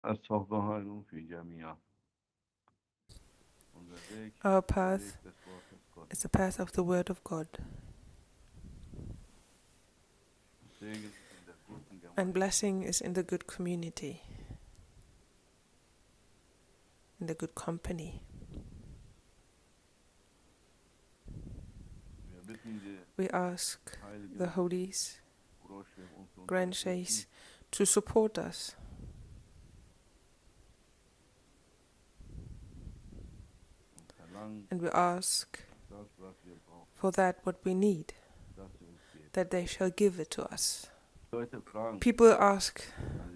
الصفدان في جميع Our path is the path of the Word of God. And blessing is in the good community, in the good company. We ask the holies, grand sheikhs, to support us. And we ask for that what we need, that they shall give it to us. People ask,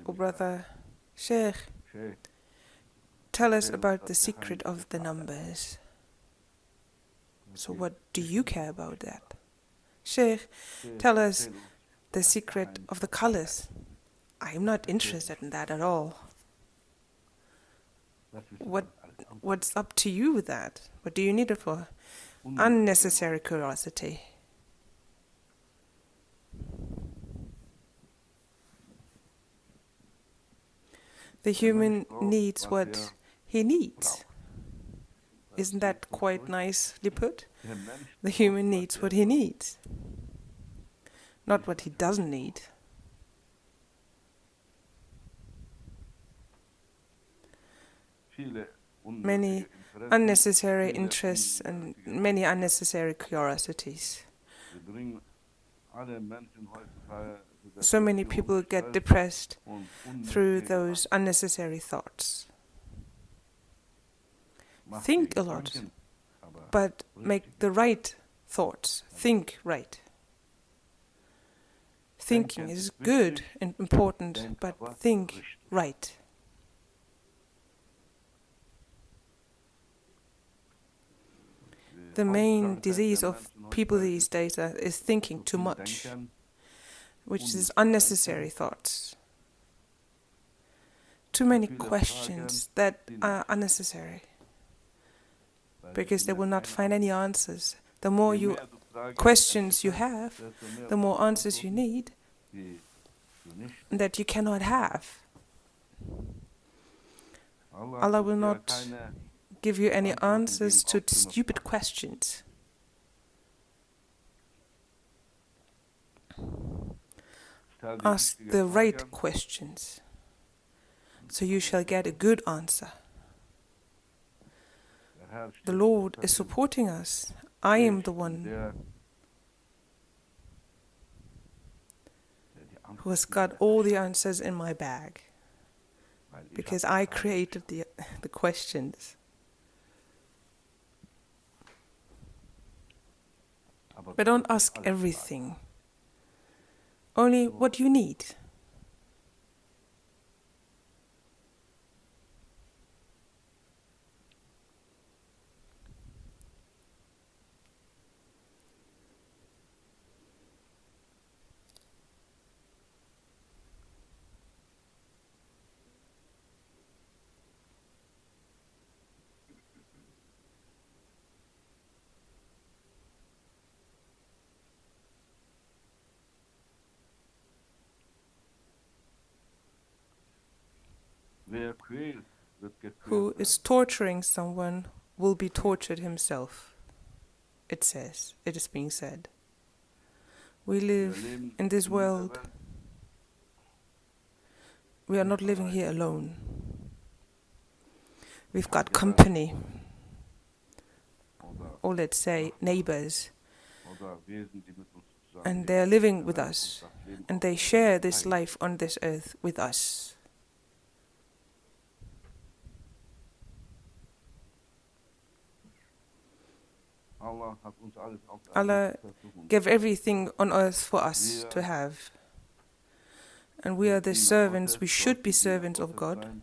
"Oh brother Sheikh, tell us about the secret of the numbers." So what do you care about that? Sheikh, tell us the secret of the colors. I'm not interested in that at all. What's up to you with that? What do you need it for? Unnecessary curiosity. The human needs what he needs. Isn't that quite nicely put? The human needs what he needs, not what he doesn't need. Many unnecessary interests and many unnecessary curiosities. So many people get depressed through those unnecessary thoughts. Think a lot, but make the right thoughts. Think right. Thinking is good and important, but think right. The main disease of people these days is thinking too much, which is unnecessary thoughts. Too many questions that are unnecessary, because they will not find any answers. The more questions you have, the more answers you need that you cannot have. Allah will not give you any answers to stupid questions. Ask the right questions, so you shall get a good answer. The Lord is supporting us. I am the one who has got all the answers in my bag, because I created the questions. But don't ask everything. Only what you need. Who is torturing someone will be tortured himself. It is being said. We live in this world. We are not living here alone. We've got company, or let's say neighbors, and they are living with us, and they share this life on this earth with us. Allah gave everything on earth for us to have. And we are the servants, we should be servants of God.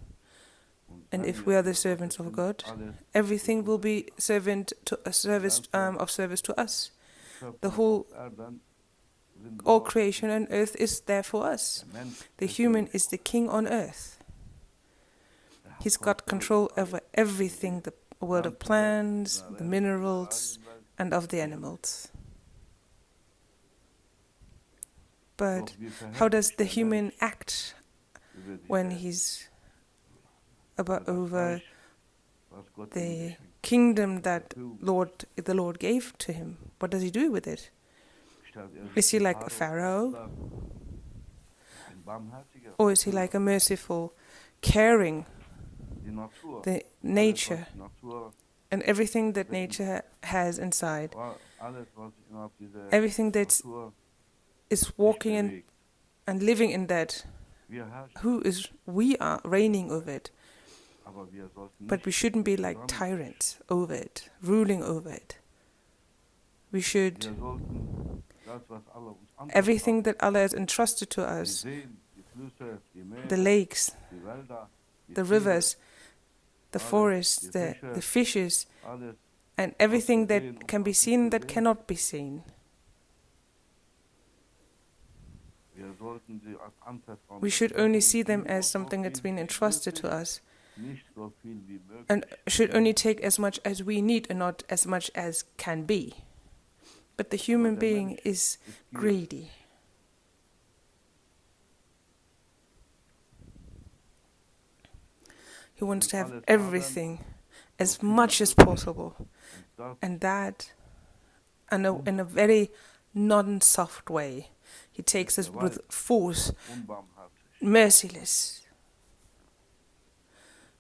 And if we are the servants of God, everything will be service to us. All creation on earth is there for us. The human is the king on earth. He's got control over everything, the world of plants, the minerals, and of the animals. But how does the human act when he's over the kingdom that the Lord gave to him. What does he do with it? Is he like a pharaoh? Or is he like a merciful, caring, the nature and everything that nature has inside, everything that is walking and living in that, we are reigning over it. But we shouldn't be like tyrants over it, ruling over it. We should, everything that Allah has entrusted to us, the lakes, the rivers, the forests, the fishes, and everything that can be seen that cannot be seen. We should only see them as something that's been entrusted to us, and should only take as much as we need and not as much as can be. But the human being is greedy. He wants to have everything as much as possible, and that in a very non-soft way. He takes us with force, merciless.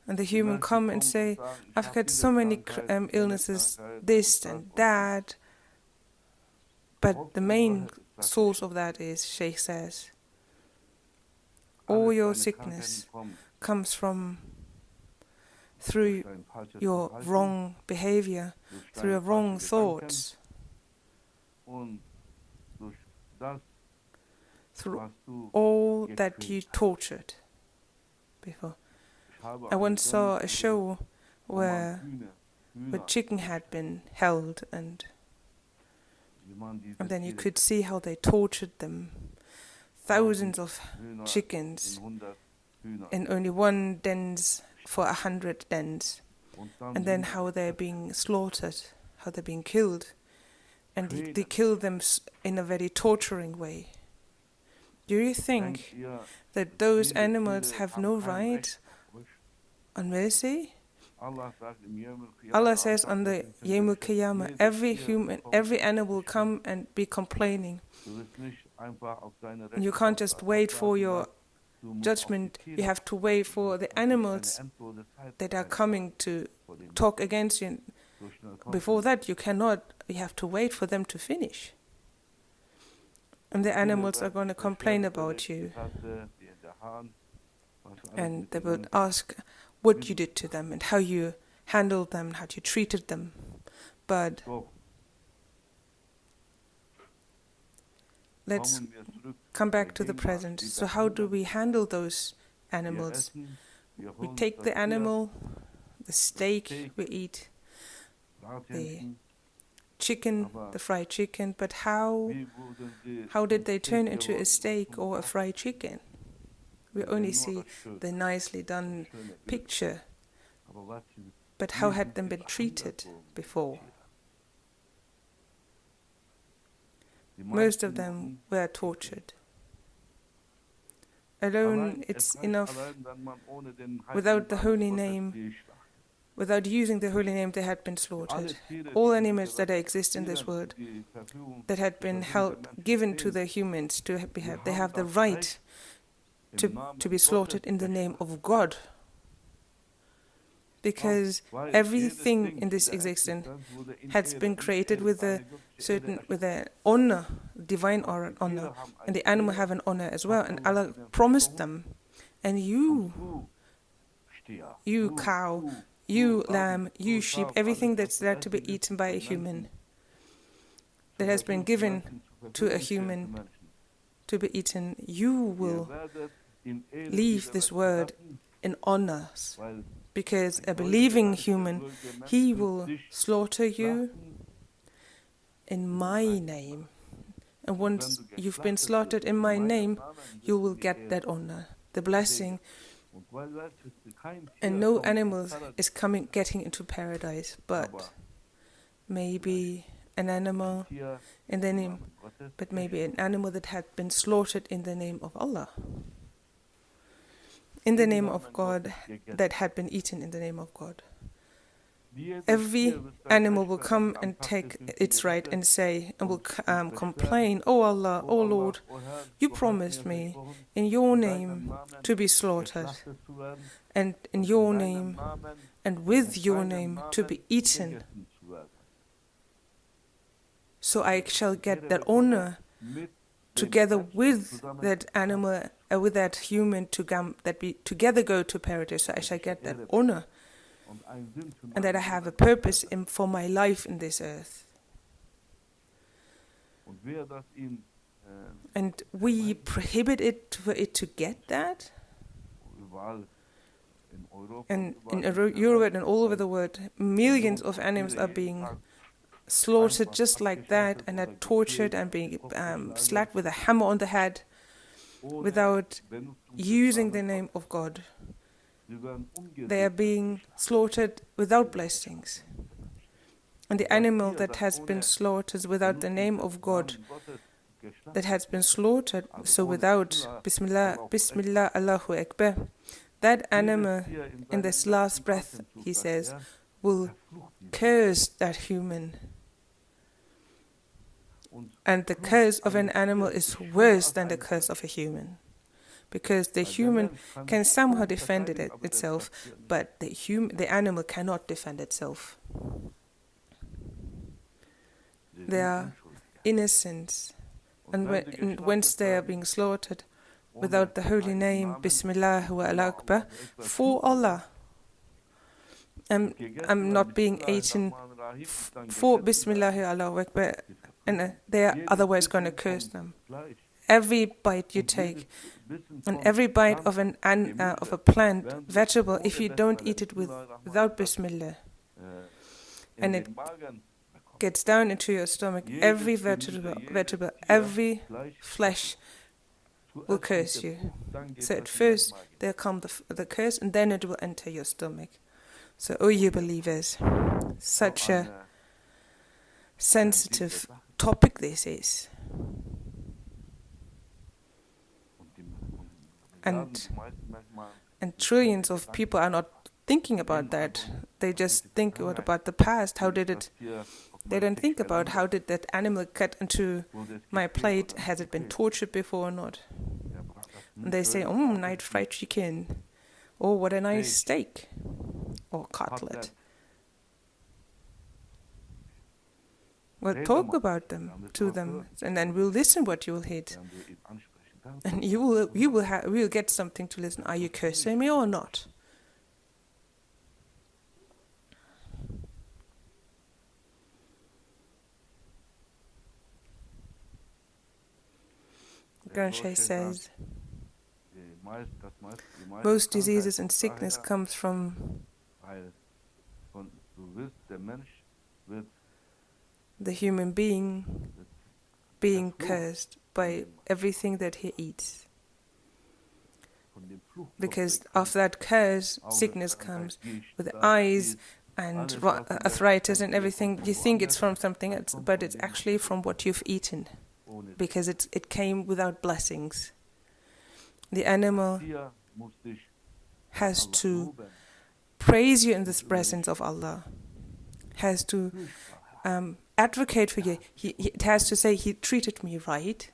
And the human come and say, I've got so many illnesses, this and that. But the main source of that is, Sheikh says, all your sickness comes from through your wrong behavior, through your wrong thoughts, through all that you tortured before. I once saw a show where chicken had been held, and then you could see how they tortured them. Thousands of chickens in only one dens for 100 dens, and then how they're being slaughtered, how they're being killed, and they kill them in a very torturing way. Do you think that those animals have no right on mercy? Allah says on the Yawmul Qiyamah, every animal will come and be complaining. And you can't just wait for your judgment, you have to wait for the animals that are coming to talk against you. Before that, you have to wait for them to finish. And the animals are going to complain about you. And they will ask what you did to them and how you handled them, how you treated them. But let's come back to the present. So how do we handle those animals? We take the animal, the steak we eat, the chicken, the fried chicken, but how did they turn into a steak or a fried chicken? We only see the nicely done picture, but how had them been treated before? Most of them were tortured. Alone, it's enough. Without the holy name, without using the holy name, they had been slaughtered. All animals that exist in this world, that had been given to the humans to they have the right to be slaughtered in the name of God. Because everything in this existence has been created with an honor, divine honor, and the animal have an honor as well. And Allah promised them, and you cow, you lamb, you sheep, everything that's there to be eaten by a human, that has been given to a human to be eaten, you will leave this world in honors. Because a believing human, he will slaughter you in my name. And once you've been slaughtered in my name, you will get that honor, the blessing. And no animal is getting into paradise, but maybe an animal in the name, but maybe an animal that had been slaughtered in the name of Allah. in the name of God that had been eaten in the name of God. Every animal will come and take its right and say, and will complain, "Oh Allah, oh Lord, you promised me in your name to be slaughtered, and in your name and with your name to be eaten. So I shall get that honor together with that animal, with that human, that we together go to paradise. So I shall get that honor, and that I have a purpose for my life in this earth." And we prohibit it for it to get that. And in Europe and all over the world, millions of animals are being slaughtered just like that, and are tortured and being slapped with a hammer on the head without using the name of God. They are being slaughtered without blessings. And the animal that has been slaughtered without the name of God, that has been slaughtered, so without Bismillah, Bismillah, Allahu Akbar, that animal in this last breath, he says, will curse that human. And the curse of an animal is worse than the curse of a human, because the human can somehow defend itself, but the animal cannot defend itself. They are innocent, and once they are being slaughtered without the holy name, Bismillah wa al-Akbar, for Allah, I'm not being eaten for Bismillah wa al-Akbar, and they are otherwise going to curse them. Every bite you take, and every bite of a plant, vegetable, if you don't eat it without Bismillah, and it gets down into your stomach, every vegetable, every flesh will curse you. So at first there come the curse, and then it will enter your stomach. So, oh, you believers, such a sensitive topic this is. And trillions of people are not thinking about that. They just think about the past. How did it? They don't think about how did that animal cut into my plate? Has it been tortured before or not? And they say, "Oh, nice fried chicken. Oh, what a nice steak or cutlet." Well, talk about them to them, and then we'll listen what you will hit, and you will get something to listen. Are you cursing me or not? Ganshay says, most diseases and sickness comes from the human being cursed by everything that he eats. Because of that curse, sickness comes with the eyes and arthritis and everything. You think it's from something else, but it's actually from what you've eaten, because it came without blessings. The animal has to praise you in the presence of Allah, has to advocate for you. It has to say, he treated me right.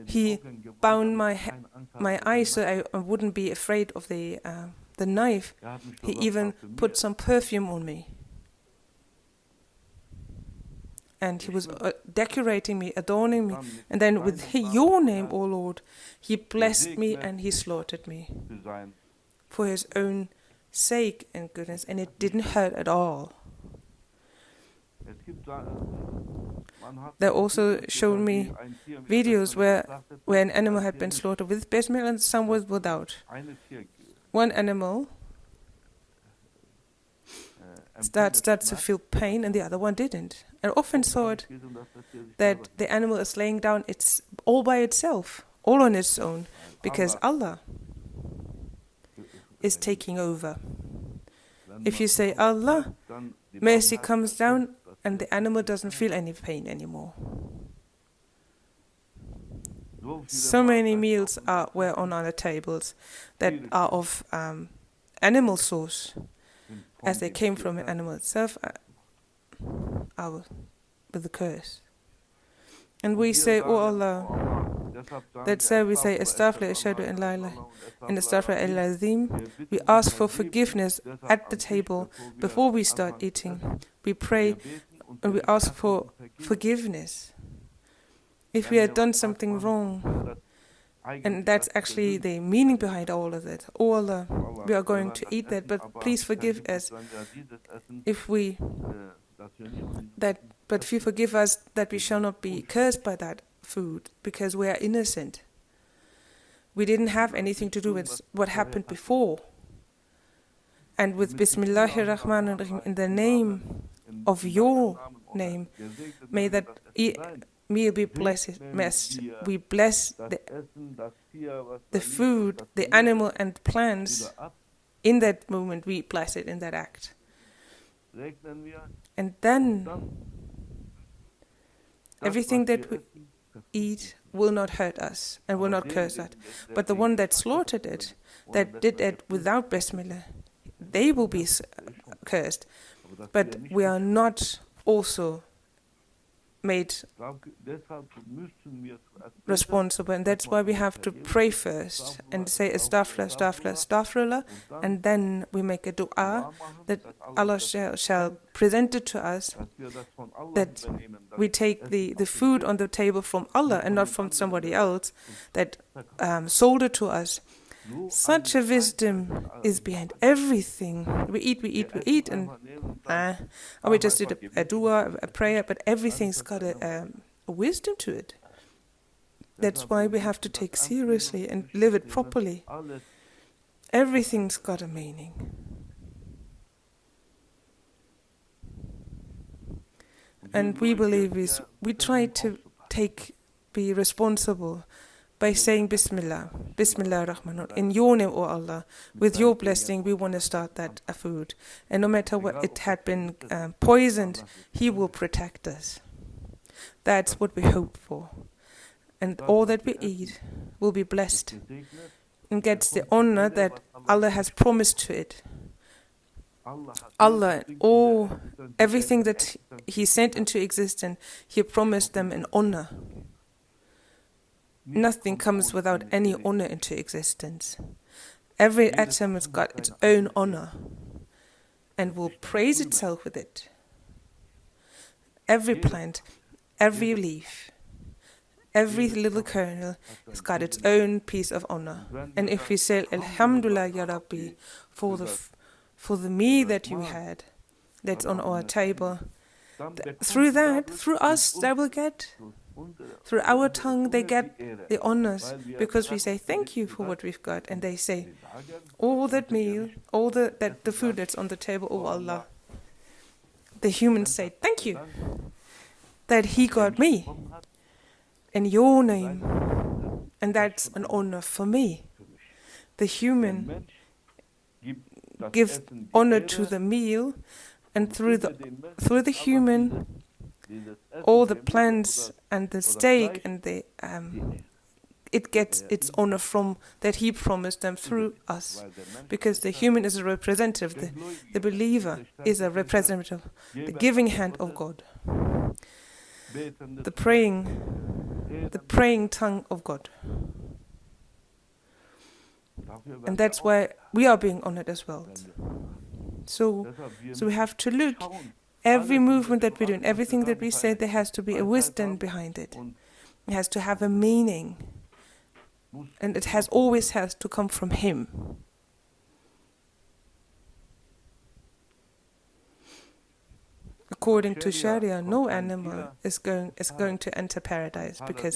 He bound my eyes so I wouldn't be afraid of the knife. He even put some perfume on me. And he was decorating me, adorning me. And then with your name, O Lord, he blessed me and he slaughtered me for his own sake and goodness. And it didn't hurt at all. They also showed me videos where an animal had been slaughtered with Bismillah and some was without. One animal starts to feel pain and the other one didn't. I often saw it that the animal is laying down it's all by itself, all on its own, because Allah is taking over. If you say Allah, mercy comes down and the animal doesn't feel any pain anymore. So many meals were on our tables that are of animal source, as they came from an animal itself, with the curse. And we say, "Oh Allah," that's why we say, "Astaghfirullah, ashhadu an la ilaha and astaghfirullah al-azim." We ask for forgiveness at the table before we start eating. We pray and we ask for forgiveness if we had done something wrong. And that's actually the meaning behind all of it. Oh Allah, we are going to eat that, but please forgive us if we forgive us that we shall not be cursed by that food, because we are innocent. We didn't have anything to do with what happened before. And with Bismillahir Rahmanir Rahim, in the name of your name, may that meal be blessed. We bless the food, the animal and plants. In that moment, we bless it in that act. And then everything that we eat will not hurt us and will not curse us. But the one that slaughtered it, that did it without Bismillah, they will be cursed. But we are not also made responsible, and that's why we have to pray first and say astaghfirullah, astaghfirullah, astaghfirullah, and then we make a dua that Allah shall present it to us, that we take the food on the table from Allah and not from somebody else that sold it to us. Such a wisdom is behind everything. We eat, and we just did a dua, a prayer, but everything's got a wisdom to it. That's why we have to take seriously and live it properly. Everything's got a meaning. And we believe we try to be responsible by saying Bismillah, Bismillah Rahman, in your name, O Allah, with your blessing, we want to start that food. And no matter what it had been poisoned, He will protect us. That's what we hope for. And all that we eat will be blessed and gets the honor that Allah has promised to it. Allah, everything that He sent into existence, He promised them an honor. Nothing comes without any honor into existence. Every atom has got its own honor and will praise itself with it. Every plant, every leaf, every little kernel has got its own piece of honor. And if we say Alhamdulillah Ya Rabbi for the meal that you had, that's on our table, through us, they will get. Through our tongue, they get the honors, because we say thank you for what we've got, and they say, all that meal, the food that's on the table, oh Allah. The humans say thank you that He got me in your name, and that's an honor for me. The human gives honor to the meal, and through the human, all the plants and the steak and it gets its honor from that He promised them through us, because the human is a representative, the believer is a representative, the giving hand of God, the praying tongue of God. And that's why we are being honored as well. So we have to look. Every movement that we do and everything that we say, there has to be a wisdom behind it. It has to have a meaning. And it always has to come from Him. According to Sharia, no animal is going to enter paradise, because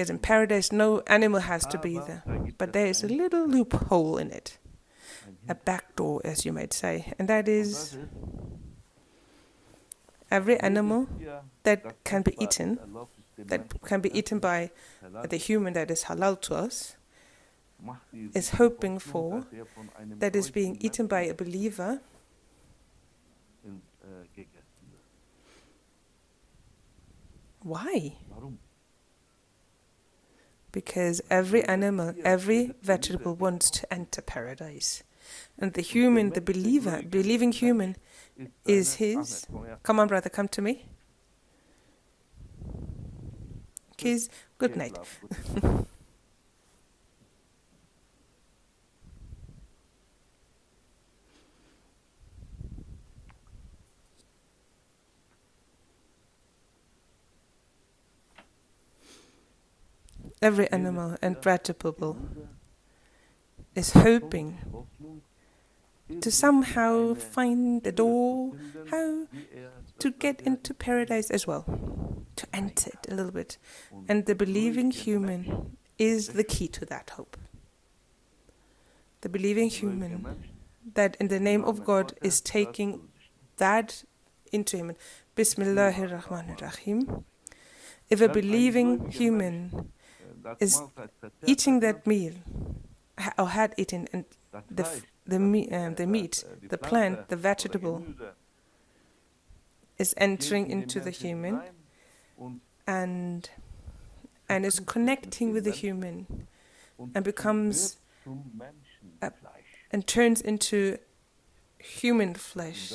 in paradise no animal has to be there. But there is a little loophole in it. A back door, as you might say, and that is every animal that can be eaten by the human that is halal to us, is hoping for, that is being eaten by a believer. Why? because every animal, every vegetable wants to enter paradise. And the human, the believing human, is his. Come on, brother, come to me. Kiss, good night. Every animal and vegetable is hoping to somehow find the door, how to get into paradise as well, to enter it a little bit. And the believing human is the key to that hope. The believing human that in the name of God is taking that into him. Bismillahirrahmanirrahim. If a believing human is eating that meal, or had eaten, and the meat, the plant, the vegetable is entering into the human and is connecting with the human and becomes and turns into human flesh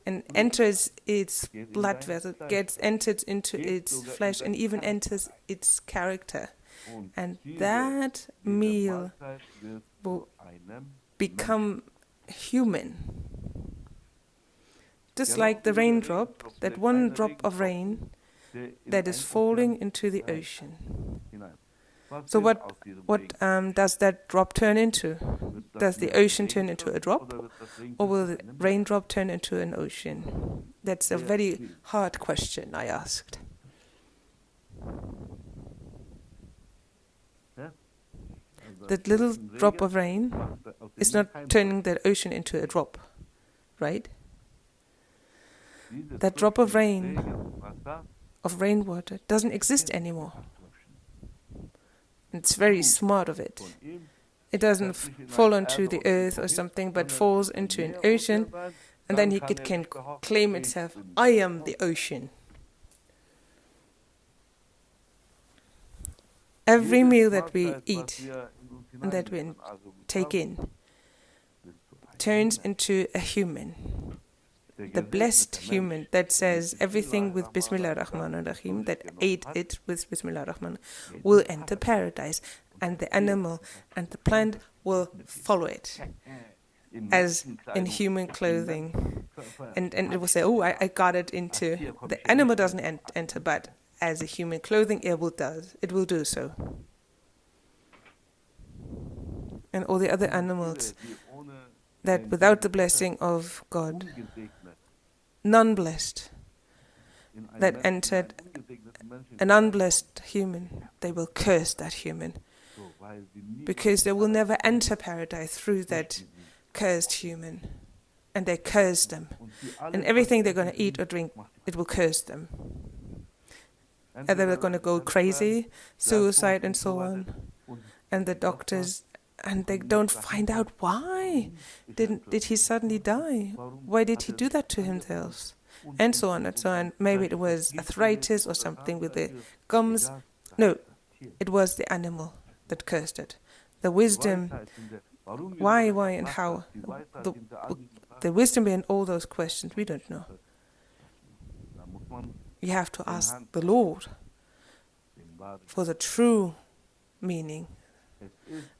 and enters its blood vessel, gets entered into its flesh and even enters its character. And that meal will become human. Just like the raindrop, that one drop of rain that is falling into the ocean. So what does that drop turn into? Does the ocean turn into a drop? Or will the raindrop turn into an ocean? That's a very hard question I asked. That little drop of rain is not turning the ocean into a drop, right? That drop of rain, of rainwater, doesn't exist anymore. It's very smart of it. It doesn't fall onto the earth or something, but falls into an ocean, and then it can claim itself, I am the ocean. Every meal that we eat and that we take in turns into a human. The blessed human that says everything with Bismillah ar-Rahman ar-Rahim, that ate it with Bismillah ar-Rahman, will enter paradise, and the animal and the plant will follow it, as in human clothing. And it will say, oh, I got it into... The animal doesn't enter, but as a human clothing, it will do so. And all the other animals that without the blessing of God, non-blessed, that entered an unblessed human, they will curse that human, because they will never enter paradise through that cursed human, and they curse them, and everything they're going to eat or drink, it will curse them, and they're going to go crazy, suicide and so on, and the doctors, and they don't find out why did he suddenly die, why did he do that to himself, and so on and so on. Maybe it was arthritis or something with the gums. No, it was the animal that cursed it. The wisdom, why and how, the wisdom behind all those questions, we don't know. You have to ask the Lord for the true meaning.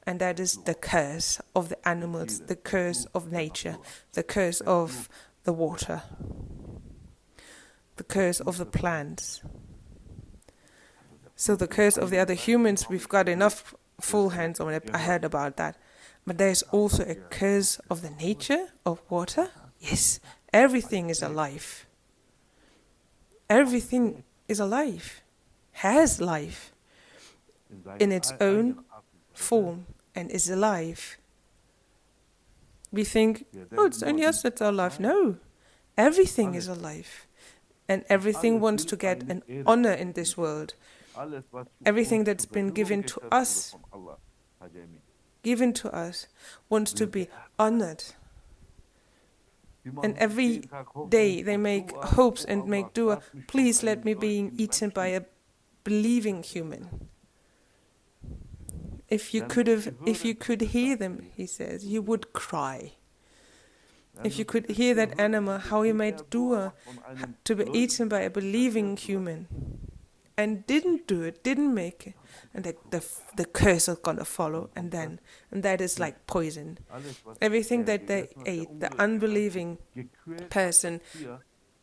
And that is the curse of the animals, the curse of nature, the curse of the water, the curse of the plants. So the curse of the other humans, we've got enough full hands on it. I heard about that. But there's also a curse of the nature of water. Yes, everything is alive. Everything is alive, has life in its own form and is alive. We think, oh, it's only us that's alive. No, everything is alive. And everything wants to get an honor in this world. Everything that's been given to us wants to be honored. And every day they make hopes and make dua, please let me be eaten by a believing human. if you could hear them, he says, you would cry. If you could hear that animal, how he made dua to be eaten by a believing human, and didn't do it, didn't make it, and the curse is gonna follow, and that is like poison. Everything that they ate, the unbelieving person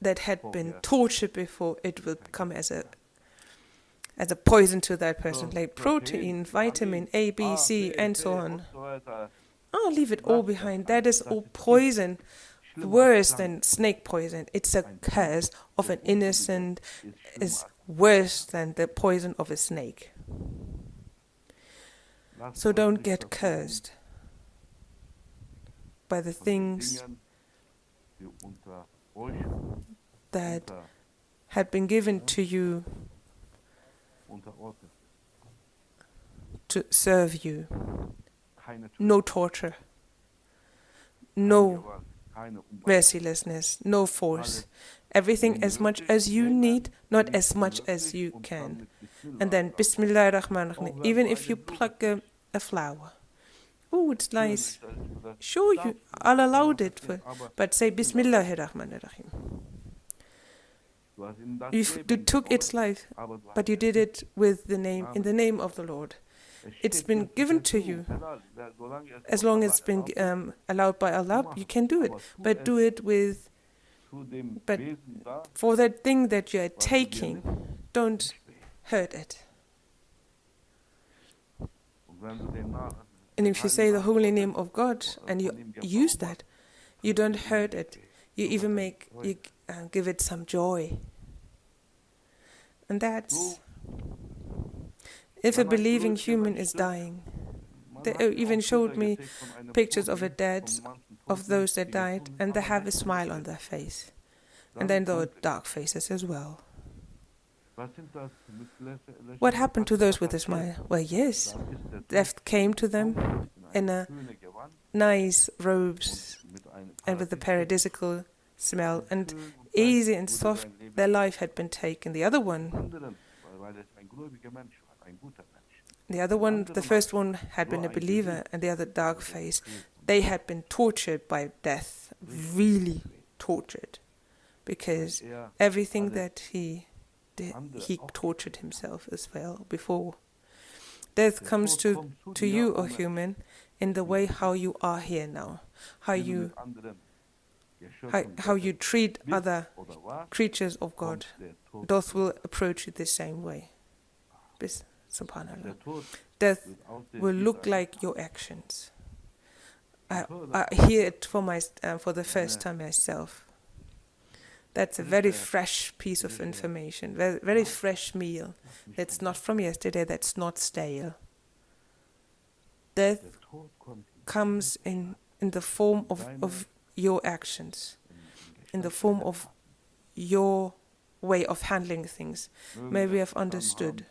that had been tortured before, it will come as a poison to that person, like protein, vitamin A, B, C, and so on. Oh, leave it all behind. That is all poison, worse than snake poison. It's a curse of an innocent, is worse than the poison of a snake. So don't get cursed by the things that had been given to you to serve you. No torture, no mercilessness, no force. Everything as much as you need, not as much as you can. And then Bismillah ar-Rahman ar-Rahim. Even if you pluck a flower, oh, it's nice. Sure, I'll allow it, but say Bismillah ar-Rahman ar-Rahim. You took its life, but you did it with in the name of the Lord. It's been given to you. As long as it's been allowed by Allah, you can do it. But do it but for that thing that you are taking, don't hurt it. And if you say the holy name of God and you use that, you don't hurt it. You even give it some joy. And that's, if a believing human is dying, they even showed me pictures of those that died, and they have a smile on their face. And then there were dark faces as well. What happened to those with a smile? Well, yes, death came to them in a nice robes and with a paradisical smell, and easy and soft their life had been taken. The first one had been a believer, and the other dark face. They had been tortured by death, really tortured, because everything that he did, he tortured himself as well before. Death comes to you, O human, in the way how you are here now, how you treat other creatures of God. Death will approach you the same way. Subhanallah. Death will look like your actions. I hear it for the first time myself. That's a very fresh piece of information, very, very fresh meal. That's not from yesterday, that's not stale. Death comes in the form of your actions, in the form of your way of handling things. May we have understood.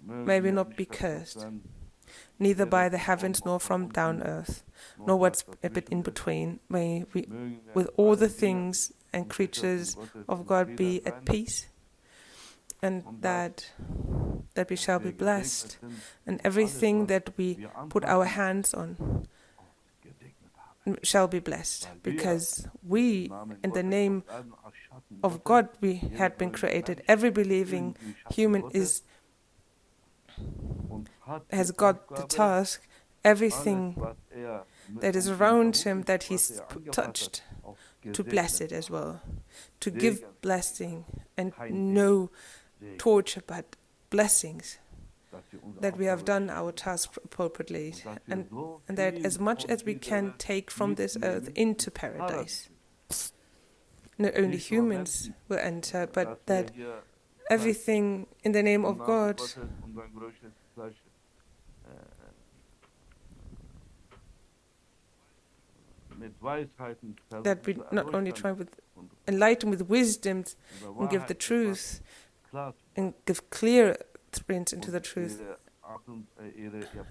May we not be cursed, neither by the heavens nor from down earth, nor what's a bit in between. May we, with all the things and creatures of God, be at peace, and that we shall be blessed, and everything that we put our hands on shall be blessed, because we, in the name of God, we had been created. Every believing human has got the task, everything that is around him that he's touched, to bless it as well, to give blessing and no torture but blessings, that we have done our task appropriately, and that as much as we can take from this earth into paradise. Not only humans will enter, but that everything in the name of God, that we not only try with enlighten with wisdom and give the truth and give clear entrance into the truth,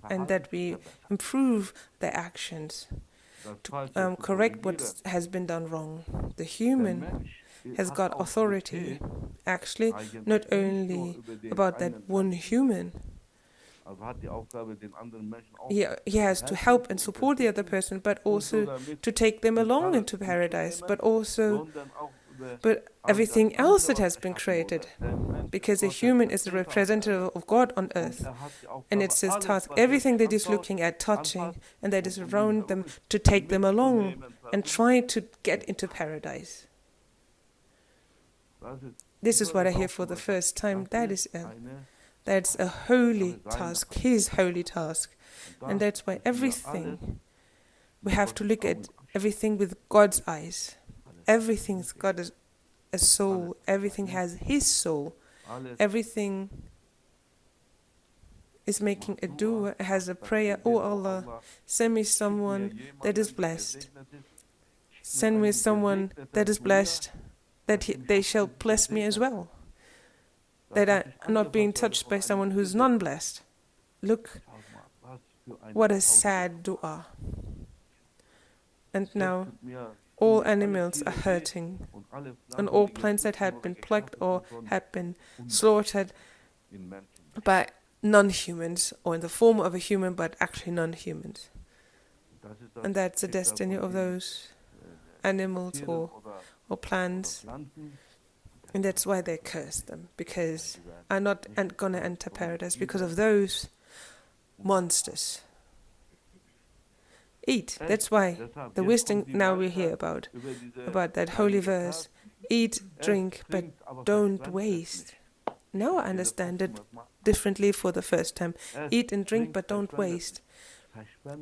and that we improve their actions to correct what has been done wrong. The human has got authority, actually, not only about that one human, he has to help and support the other person, but also to take them along into paradise, but everything else that has been created, because a human is a representative of God on earth, and it's his task, everything that is looking at, touching, and that is around them, to take them along and try to get into paradise. This is what I hear for the first time. That's a holy task, his holy task. And that's why everything, we have to look at everything with God's eyes. Everything's got a soul. Everything has his soul. Everything is making a dua, has a prayer. Oh Allah, send me someone that is blessed. Send me someone that is blessed, that they shall bless me as well. That I'm not being touched by someone who's non-blessed. Look, what a sad dua. And now all animals are hurting, and all plants that had been plucked or had been slaughtered by non-humans, or in the form of a human but actually non-humans. And that's the destiny of those animals or plants. And that's why they curse them, because are not going to enter paradise because of those monsters. Eat. That's why the wisdom now we hear about that holy verse. Eat, drink, but don't waste. Now I understand it differently for the first time. Eat and drink, but don't waste.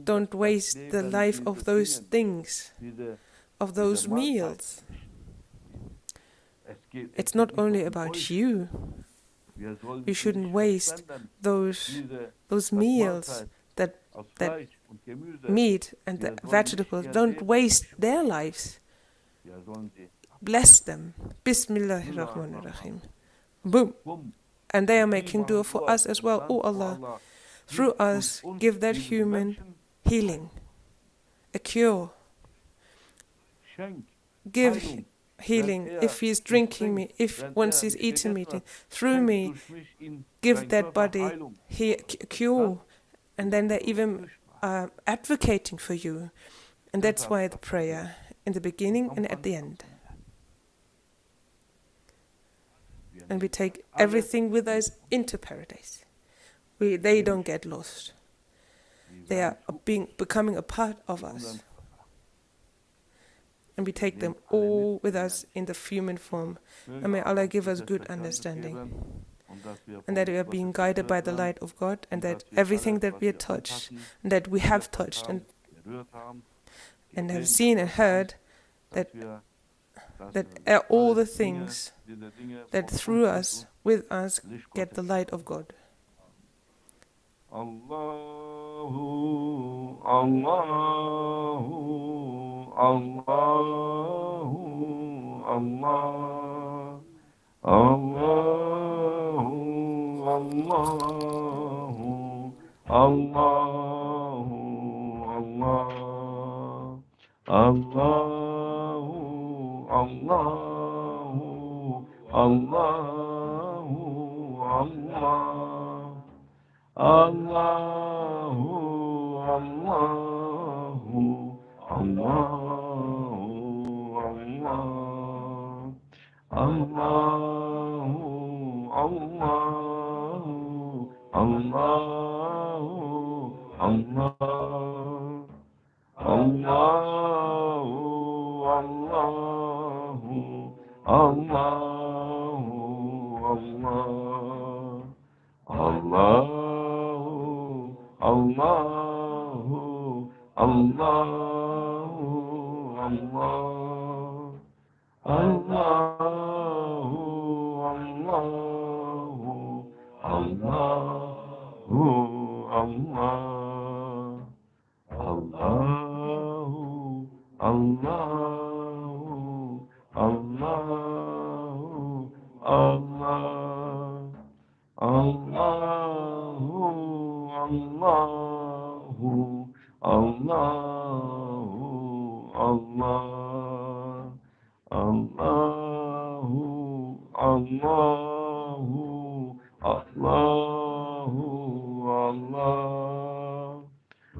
Don't waste the life of those things, of those meals. It's not only about you. You shouldn't waste those meals, that meat and the vegetables. Don't waste their lives. Bless them. Bismillahirrahmanirrahim. Boom. And they are making dua for us as well. Oh Allah, through us, give that human healing, a cure. Give healing if he's drinking me, if once he's eating meat, through me, give that body a cure. And then they're even advocating for you. And that's why the prayer in the beginning and at the end. And we take everything with us into paradise. They don't get lost. They are becoming a part of us. And we take them all with us in the human form. And may Allah give us good understanding. And that we are being guided by the light of God, and that everything that we are touched, and that we have touched and have seen and heard, that are all the things that through us, with us, get the light of God. Allahu, Allahu, Allahu, Allah, Allahu, Allahu, Allahu, Allah, Allahu, Allahu, Allahu, Allah. Allahu, Allahu, Allahu, Allah. Allahu, Allahu, Allahu, Allah. Allahu, Allahu, Allahu, Allah. Allah. Allahu, Allahu, Allah, Allahu, Allahu, Allahu, Allah, Allahu, Allahu, Allahu, Allah, Allahu, Allahu, Allahu, Allah, Allahu, Allahu, Allahu, Allah.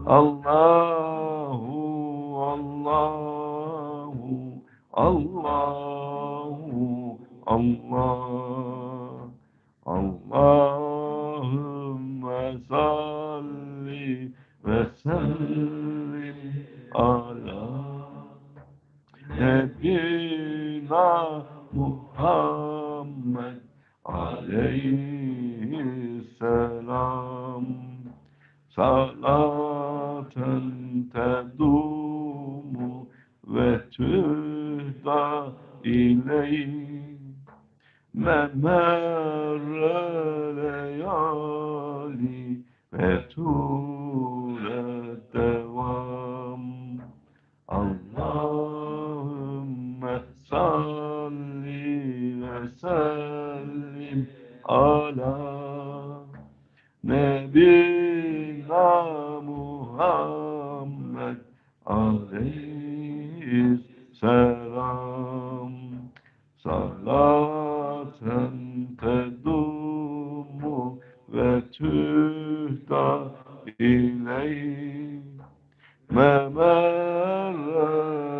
Allahu, Allahu, Allahu, Allah. Allahümme salli ve sellim ala Nebbina Muhammed aleyhisselam. Salaten tedumu ve tühda ileyh memerre leyali ve tule devam. Allahümme salli ve sellim ala Nebina Muhammed aleyhisselam. Salaten tedumu ve tühda ileyh memerre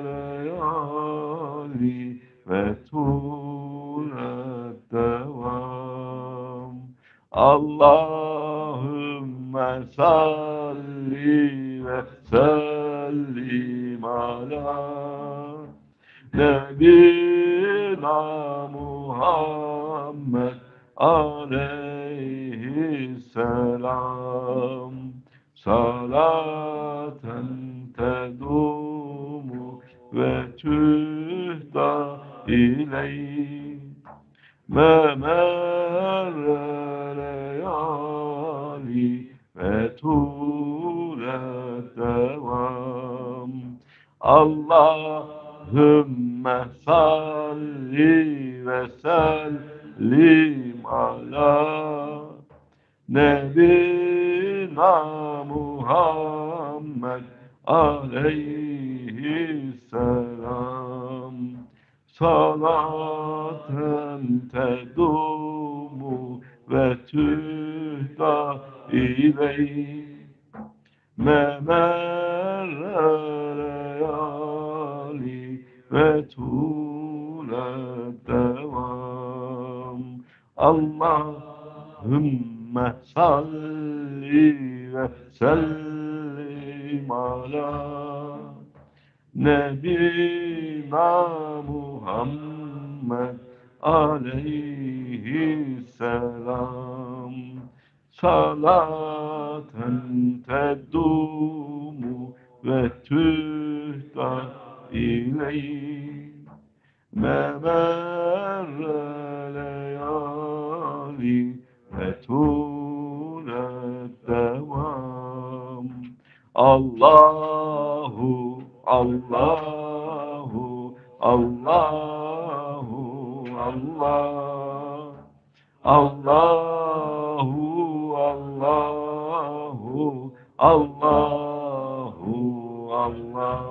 leyali ve tule devam. Allahümme salli ve sellim ala Nebina Muhammed aleyhisselam. Salaten tedumu ve tühda ileyh memerre leyali ve tule devam. Allahümme salli ve sellim ala Nebina Muhammed aleyhisselam. Salaten tedumu ve tühda ileyh memerre leyali ve tule devam. Allahümme salli ve sellim ala Nebina Muhammed aleyhisselam. Salaten tedumu ve tühda ileyh memerre leyali ve tule devam. Allahu, Allahu, Allahu, Allah. Allahu, Allahu, Allahu, Allah.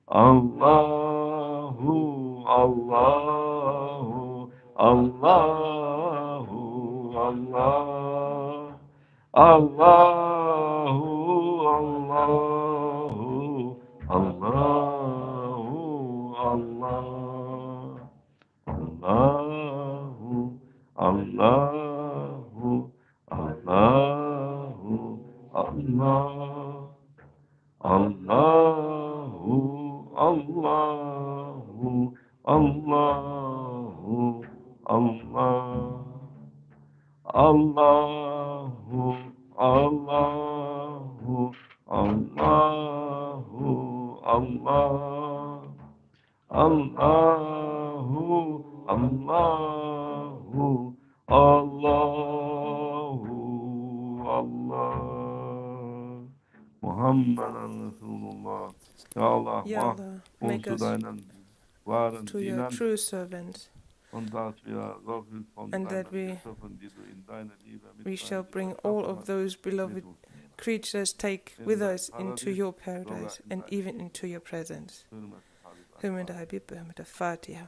Allahu, Allahu, Allahu, Allah. Allahu, Allahu, Allahu, Allah. Allahu, Allahu, Allahu, Allah. Allahu, Allahu, Allahu, Allah. Allahu, Allahu, Allahu, Allah. Allahu, Allahu, Allahu, Allah. Muhammeden Resulullah. Ya Allah, Ya mach Allah, uns make zu us deinen wahren to your Dienern true servants, und dass wir so viel von and deinen that we Geschöpfen, die du in deine Liebe shall mit bring all of those beloved creatures take with us into your paradise and even into your presence. Whom and I be with the Fatiha.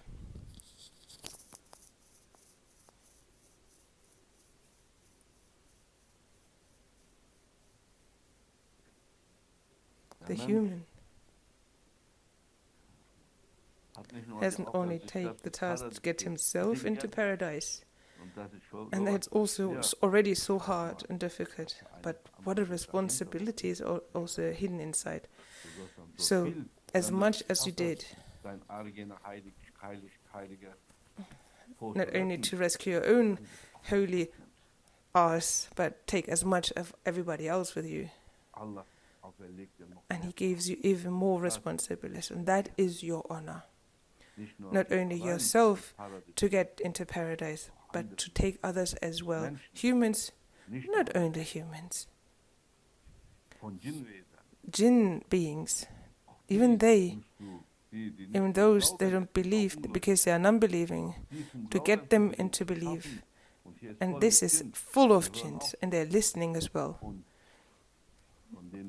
The human hasn't only taken the task to get himself into paradise, and that's also already so hard and difficult, but what a responsibility is also hidden inside. So, as much as you did, not only to rescue your own holy arse, but take as much of everybody else with you. And He gives you even more responsibility, and that is your honor. Not only yourself to get into paradise, but to take others as well. Humans, not only humans. Jinn beings, even they, even those that don't believe because they are non-believing, to get them into belief. And this is full of jinns, and they're listening as well.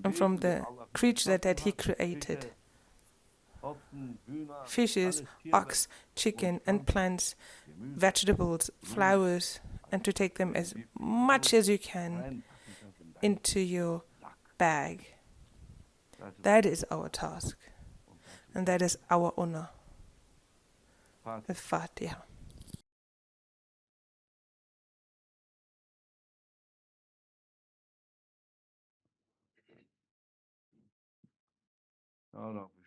And from the creature that He created, fishes, ox, chicken, and plants, vegetables, flowers, and to take them as much as you can into your bag. That is our task, and that is our honor. The Fatiha. Ya Rabbi.